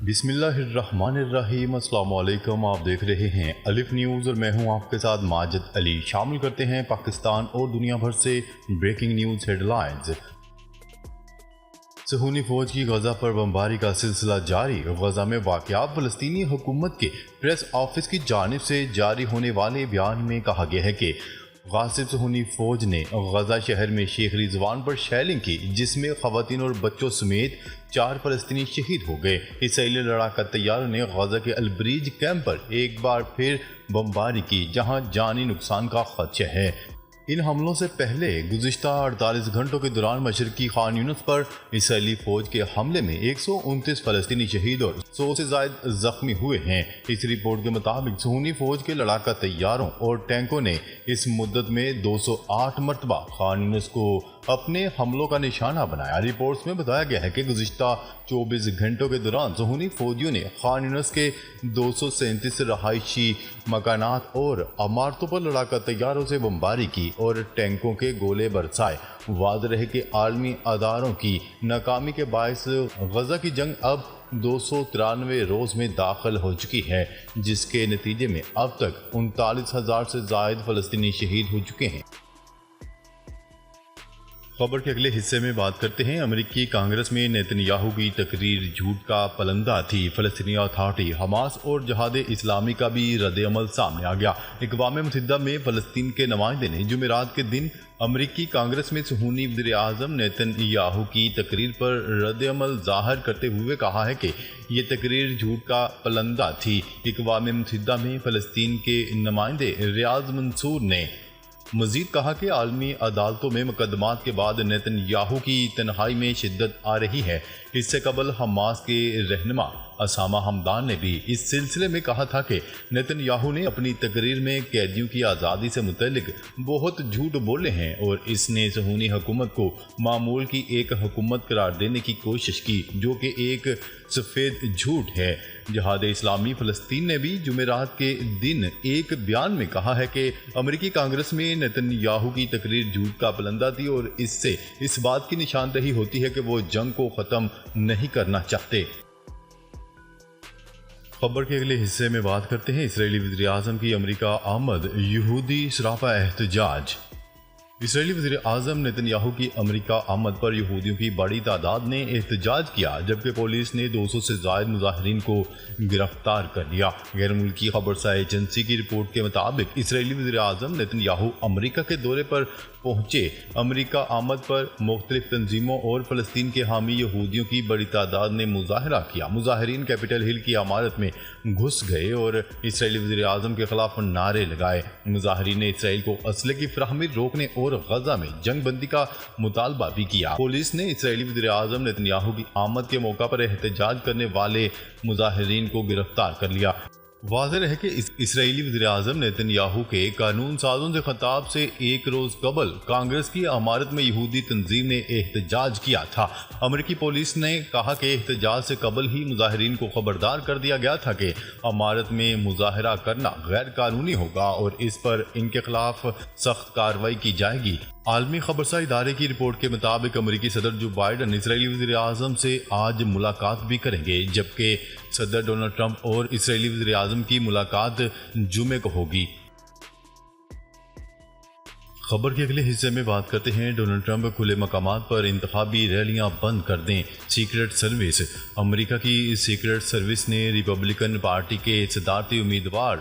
بسم اللہ الرحمن الرحیم۔ السلام علیکم، آپ دیکھ رہے ہیں الف نیوز اور میں ہوں آپ کے ساتھ ماجد علی۔ شامل کرتے ہیں پاکستان اور دنیا بھر سے بریکنگ نیوز ہیڈ لائنز۔ صہیونی فوج کی غزہ پر بمباری کا سلسلہ جاری۔ غزہ میں واقعات فلسطینی حکومت کے پریس آفس کی جانب سے جاری ہونے والے بیان میں کہا گیا ہے کہ غاصب صہیونی فوج نے غزہ شہر میں شیخ رضوان پر شیلنگ کی، جس میں خواتین اور بچوں سمیت 4 فلسطینی شہید ہو گئے۔ اسرائیلی لڑاکا طیاروں نے غزہ کے البریج کیمپ پر ایک بار پھر بمباری کی، جہاں جانی نقصان کا خدشہ ہے۔ ان حملوں سے پہلے گزشتہ 48 گھنٹوں کے دوران مشرقی خان یونس پر اسرائیلی فوج کے حملے میں 129 فلسطینی شہید اور 100 سے زائد زخمی ہوئے ہیں۔ اس رپورٹ کے مطابق صہیونی فوج کے لڑاکا طیاروں اور ٹینکوں نے اس مدت میں 208 مرتبہ خان یونس کو اپنے حملوں کا نشانہ بنایا۔ رپورٹس میں بتایا گیا ہے کہ گزشتہ 24 گھنٹوں کے دوران صہیونی فوجیوں نے خان یونس کے 237 رہائشی مکانات اور عمارتوں پر لڑاکا طیاروں سے بمباری کی اور ٹینکوں کے گولے برسائے۔ واضح رہے کہ عالمی اداروں کی ناکامی کے باعث غزہ کی جنگ اب 293 روز میں داخل ہو چکی ہے، جس کے نتیجے میں اب تک 39,000 سے زائد فلسطینی شہید ہو چکے ہیں۔ خبر کے اگلے حصے میں بات کرتے ہیں۔ امریکی کانگریس میں نیتن یاہو کی تقریر جھوٹ کا پلندہ تھی۔ فلسطینی اتھارٹی، حماس اور جہاد اسلامی کا بھی رد عمل سامنے آ گیا۔ اقوام متحدہ میں فلسطین کے نمائندے نے جمعرات کے دن امریکی کانگریس میں صہیونی وزیر اعظم نیتن یاہو کی تقریر پر رد عمل ظاہر کرتے ہوئے کہا ہے کہ یہ تقریر جھوٹ کا پلندہ تھی۔ اقوام متحدہ میں فلسطین کے نمائندے ریاض منصور نے مزید کہا کہ عالمی عدالتوں میں مقدمات کے بعد نیتن یاہو کی تنہائی میں شدت آ رہی ہے۔ اس سے قبل حماس کے رہنما اسامہ حمدان نے بھی اس سلسلے میں کہا تھا کہ نیتن یاہو نے اپنی تقریر میں قیدیوں کی آزادی سے متعلق بہت جھوٹ بولے ہیں اور اس نے صہیونی حکومت کو معمول کی ایک حکومت قرار دینے کی کوشش کی، جو کہ ایک سفید جھوٹ ہے۔ جہاد اسلامی فلسطین نے بھی جمعرات کے دن ایک بیان میں کہا ہے کہ امریکی کانگریس میں نیتن یاہو کی تقریر جھوٹ کا پلندہ تھی اور اس سے اس بات کی نشاندہی ہوتی ہے کہ وہ جنگ کو ختم نہیں کرنا چاہتے۔ خبر کے اگلے حصے میں بات کرتے ہیں۔ اسرائیلی وزیر اعظم کی امریکہ آمد، یہودی سراپا احتجاج۔ اسرائیلی وزیر اعظم نیتن یاہو کی امریکہ آمد پر یہودیوں کی بڑی تعداد نے احتجاج کیا، جبکہ پولیس نے 200 سے زائد مظاہرین کو گرفتار کر لیا۔ غیر ملکی خبرساز ایجنسی کی رپورٹ کے مطابق اسرائیلی وزیر اعظم نیتن یاہو امریکہ کے دورے پر پہنچے۔ امریکہ آمد پر مختلف تنظیموں اور فلسطین کے حامی یہودیوں کی بڑی تعداد نے مظاہرہ کیا۔ مظاہرین کیپٹل ہل کی عمارت میں گھس گئے اور اسرائیلی وزیر اعظم کے خلاف نعرے لگائے۔ مظاہرین نے اسرائیل کو اسلحے کی فراہمی روکنے اور غزہ میں جنگ بندی کا مطالبہ بھی کیا۔ پولیس نے اسرائیلی وزیر اعظم نیتن یاہو کی آمد کے موقع پر احتجاج کرنے والے مظاہرین کو گرفتار کر لیا۔ واضح ہے کہ اسرائیلی وزیر اعظم نیتن یاہو کے قانون سازوں سے خطاب سے ایک روز قبل کانگریس کی عمارت میں یہودی تنظیم نے احتجاج کیا تھا۔ امریکی پولیس نے کہا کہ احتجاج سے قبل ہی مظاہرین کو خبردار کر دیا گیا تھا کہ عمارت میں مظاہرہ کرنا غیر قانونی ہوگا اور اس پر ان کے خلاف سخت کارروائی کی جائے گی۔ عالمی خبرساز ادارے کی رپورٹ کے مطابق امریکی صدر جو بائیڈن اسرائیلی وزیر اعظم سے آج ملاقات بھی کریں گے، جبکہ صدر ڈونلڈ ٹرمپ اور اسرائیلی وزیر اعظم کی ملاقات جمعے کو ہوگی۔ خبر کے اگلے حصے میں بات کرتے ہیں۔ ڈونلڈ ٹرمپ کھلے مقامات پر انتخابی ریلیاں بند کر دیں، سیکریٹ سروس۔ امریکہ کی سیکریٹ سروس نے ریپبلکن پارٹی کے صدارتی امیدوار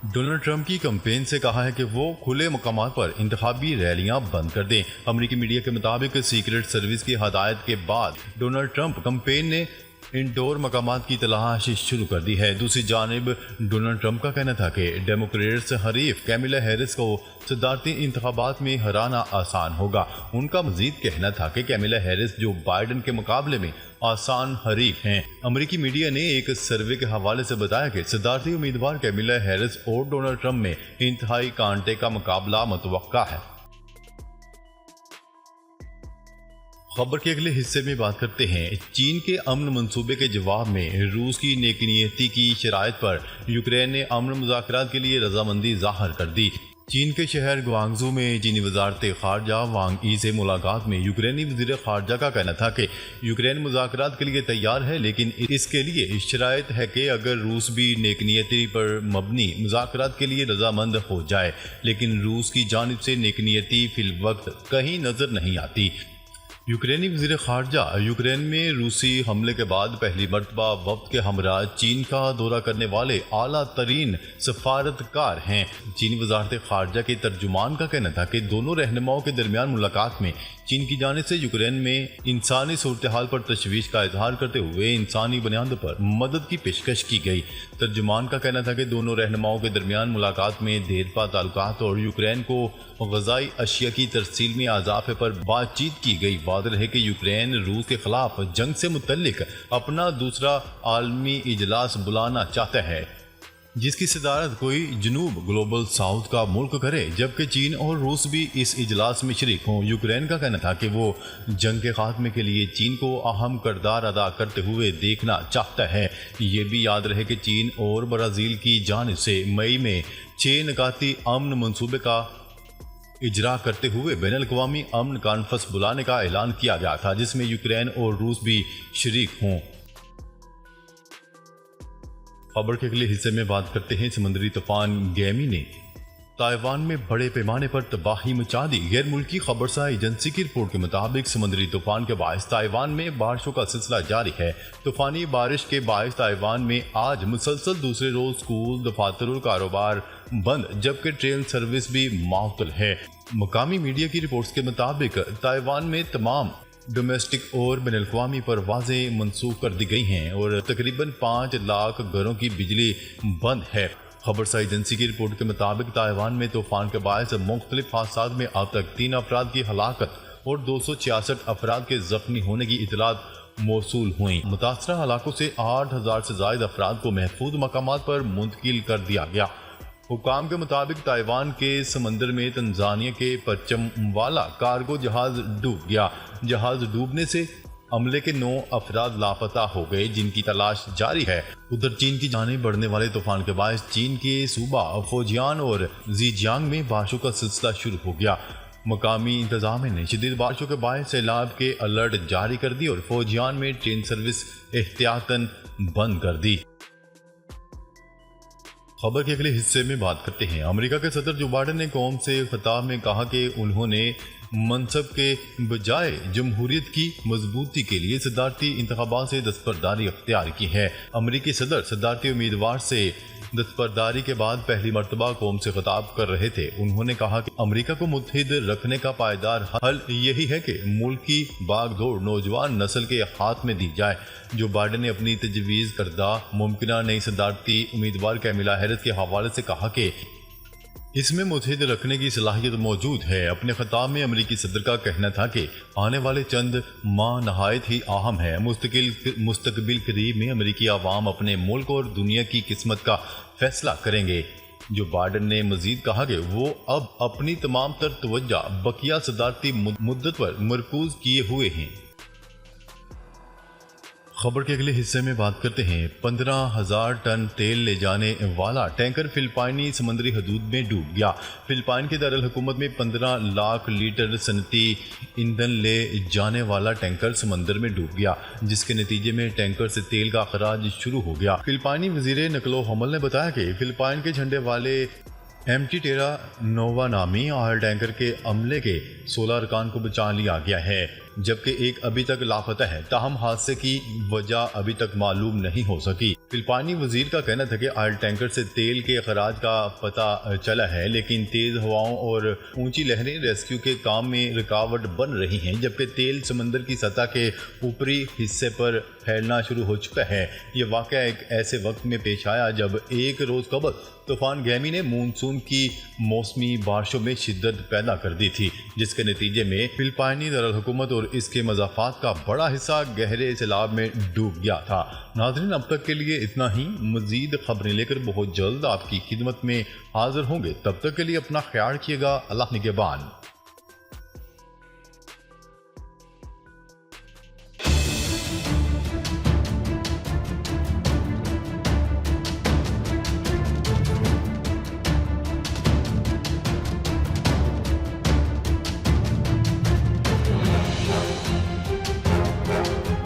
ڈونلڈ ٹرمپ کی کمپین سے کہا ہے کہ وہ کھلے مقامات پر انتخابی ریلیاں بند کر دیں۔ امریکی میڈیا کے مطابق سیکریٹ سروس کی ہدایت کے بعد ڈونلڈ ٹرمپ کمپین نے انڈور مقامات کی تلاش شروع کر دی ہے۔ دوسری جانب ڈونلڈ ٹرمپ کا کہنا تھا کہ ڈیموکریٹس حریف کیملا ہیرس کو صدارتی انتخابات میں ہرانا آسان ہوگا۔ ان کا مزید کہنا تھا کہ کیملا ہیرس جو بائیڈن کے مقابلے میں آسان حریف ہیں۔ امریکی میڈیا نے ایک سروے کے حوالے سے بتایا کہ صدارتی امیدوار کیملا ہیرس اور ڈونلڈ ٹرمپ میں انتہائی کانٹے کا مقابلہ متوقع ہے۔ خبر کے اگلے حصے میں بات کرتے ہیں۔ چین کے امن منصوبے کے جواب میں روس کی نیک نیتی کی شرائط پر یوکرین نے امن مذاکرات کے لیے رضامندی ظاہر کر دی۔ چین کے شہر گوانگزو میں چینی وزارت خارجہ وانگ ای سے ملاقات میں یوکرینی وزیر خارجہ کا کہنا تھا کہ یوکرین مذاکرات کے لیے تیار ہے، لیکن اس کے لیے شرائط ہے کہ اگر روس بھی نیک نیتی پر مبنی مذاکرات کے لیے رضامند ہو جائے، لیکن روس کی جانب سے نیک نیتی فی الوقت کہیں نظر نہیں آتی۔ یوکرینی وزیر خارجہ یوکرین میں روسی حملے کے بعد پہلی مرتبہ وفد کے ہمراہ چین کا دورہ کرنے والے اعلیٰ ترین سفارتکار ہیں۔ چینی وزارت خارجہ کے ترجمان کا کہنا تھا کہ دونوں رہنماؤں کے درمیان ملاقات میں چین کی جانب سے یوکرین میں انسانی صورتحال پر تشویش کا اظہار کرتے ہوئے انسانی بنیاد پر مدد کی پیشکش کی گئی۔ ترجمان کا کہنا تھا کہ دونوں رہنماؤں کے درمیان ملاقات میں دیرپا تعلقات اور یوکرین کو غذائی اشیاء کی ترسیل میں اضافے پر بات چیت کی گئی۔ واضح ہے کہ یوکرین روس کے خلاف جنگ سے متعلق اپنا دوسرا عالمی اجلاس بلانا چاہتا ہے، جس کی صدارت کوئی جنوب گلوبل ساؤتھ کا ملک کرے، جبکہ چین اور روس بھی اس اجلاس میں شریک ہوں۔ یوکرین کا کہنا تھا کہ وہ جنگ کے خاتمے کے لیے چین کو اہم کردار ادا کرتے ہوئے دیکھنا چاہتا ہے۔ یہ بھی یاد رہے کہ چین اور برازیل کی جانب سے مئی میں 6 نکاتی امن منصوبے کا اجرا کرتے ہوئے بین الاقوامی امن کانفرنس بلانے کا اعلان کیا گیا تھا، جس میں یوکرین اور روس بھی شریک ہوں۔ خبر کے اگلے حصے میں بات کرتے ہیں سمندری طوفان گیمی نے تائیوان میں بڑے پیمانے پر تباہی مچا دی۔ غیر ملکی خبرساز ایجنسی کی رپورٹ کے مطابق سمندری طوفان کے باعث تائیوان میں بارشوں کا سلسلہ جاری ہے۔ طوفانی بارش کے باعث تائیوان میں آج مسلسل دوسرے روز اسکول، دفاتر اور کاروبار بند، جبکہ ٹرین سروس بھی معطل ہے۔ مقامی میڈیا کی رپورٹس کے مطابق تائیوان میں تمام ڈومیسٹک اور بین الاقوامی پروازیں منسوخ کر دی گئی ہیں اور تقریباً 5 لاکھ گھروں کی بجلی بند ہے۔ خبرساز ایجنسی کی رپورٹ کے مطابق تائیوان میں طوفان کے باعث مختلف حادثات میں اب تک 3 افراد کی ہلاکت اور 266 افراد کے زخمی ہونے کی اطلاعات موصول ہوئیں۔ متاثرہ علاقوں سے 8000 سے زائد افراد کو محفوظ مقامات پر منتقل کر دیا گیا۔ حکام کے مطابق تائیوان کے سمندر میں تنزانیہ کے پرچم والا کارگو جہاز ڈوب گیا۔ جہاز ڈوبنے سے عملے کے 9 افراد لاپتہ ہو گئے، جن کی تلاش جاری ہے۔ ادھر چین کی جانب بڑھنے والے طوفان کے باعث چین کے صوبہ فوجیان اور زیجیانگ میں بارشوں کا سلسلہ شروع ہو گیا۔ مقامی انتظامیہ نے شدید بارشوں کے باعث سیلاب کے الرٹ جاری کر دی اور فوجیان میں ٹرین سروس احتیاطاً بند کر دی۔ خبر کے اگلے حصے میں بات کرتے ہیں۔ امریکہ کے صدر جو بائیڈن نے قوم سے خطاب میں کہا کہ انہوں نے منصب کے بجائے جمہوریت کی مضبوطی کے لیے صدارتی انتخابات سے دستبرداری اختیار کی ہے۔ امریکی صدر صدارتی امیدوار سے دستبرداری کے بعد پہلی مرتبہ قوم سے خطاب کر رہے تھے۔ انہوں نے کہا کہ امریکہ کو متحد رکھنے کا پائیدار حل یہی ہے کہ ملک کی باغ دوڑ نوجوان نسل کے ہاتھ میں دی جائے۔ جو بائیڈن نے اپنی تجویز کردہ ممکنہ نئی صدارتی امیدوار کیملا ہیرس کے حوالے سے کہا کہ اس میں متحد رکھنے کی صلاحیت موجود ہے۔ اپنے خطاب میں امریکی صدر کا کہنا تھا کہ آنے والے چند ماہ نہایت ہی اہم ہے۔ مستقبل قریب میں امریکی عوام اپنے ملک اور دنیا کی قسمت کا فیصلہ کریں گے۔ جو بائیڈن نے مزید کہا کہ وہ اب اپنی تمام تر توجہ بقیہ صدارتی مدت پر مرکوز کیے ہوئے ہیں۔ خبر کے اگلے حصے میں بات کرتے ہیں۔ 15,000 ٹن تیل لے جانے والا ٹینکر فلپائنی سمندری حدود میں ڈوب گیا۔ فلپائن کے دارالحکومت میں 15 لاکھ لیٹر صنعتی ایندھن لے جانے والا ٹینکر سمندر میں ڈوب گیا، جس کے نتیجے میں ٹینکر سے تیل کا اخراج شروع ہو گیا۔ فلپائنی وزیر نقل و حمل نے بتایا کہ فلپائن کے جھنڈے والے MT ٹیرا نووا نامی آئل ٹینکر کے عملے کے 16 ارکان کو بچا لیا گیا ہے، جبکہ ایک ابھی تک لاپتہ ہے۔ تاہم حادثے کی وجہ ابھی تک معلوم نہیں ہو سکی۔ فلپائنی وزیر کا کہنا تھا کہ آئل ٹینکر سے تیل کے اخراج کا پتہ چلا ہے، لیکن تیز ہواؤں اور اونچی لہریں ریسکیو کے کام میں رکاوٹ بن رہی ہیں، جبکہ تیل سمندر کی سطح کے اوپری حصے پر پھیلنا شروع ہو چکا ہے۔ یہ واقعہ ایک ایسے وقت میں پیش آیا جب ایک روز قبل طوفان گیمی نے مونسون کی موسمی بارشوں میں شدت پیدا کر دی تھی، جس کے نتیجے میں فلپائنی دارالحکومت اور اس کے مضافات کا بڑا حصہ گہرے سیلاب میں ڈوب گیا تھا۔ ناظرین، اب تک کے لیے اتنا ہی۔ مزید خبریں لے کر بہت جلد آپ کی خدمت میں حاضر ہوں گے۔ تب تک کے لیے اپنا خیال رکھیے گا۔ اللہ نگہبان۔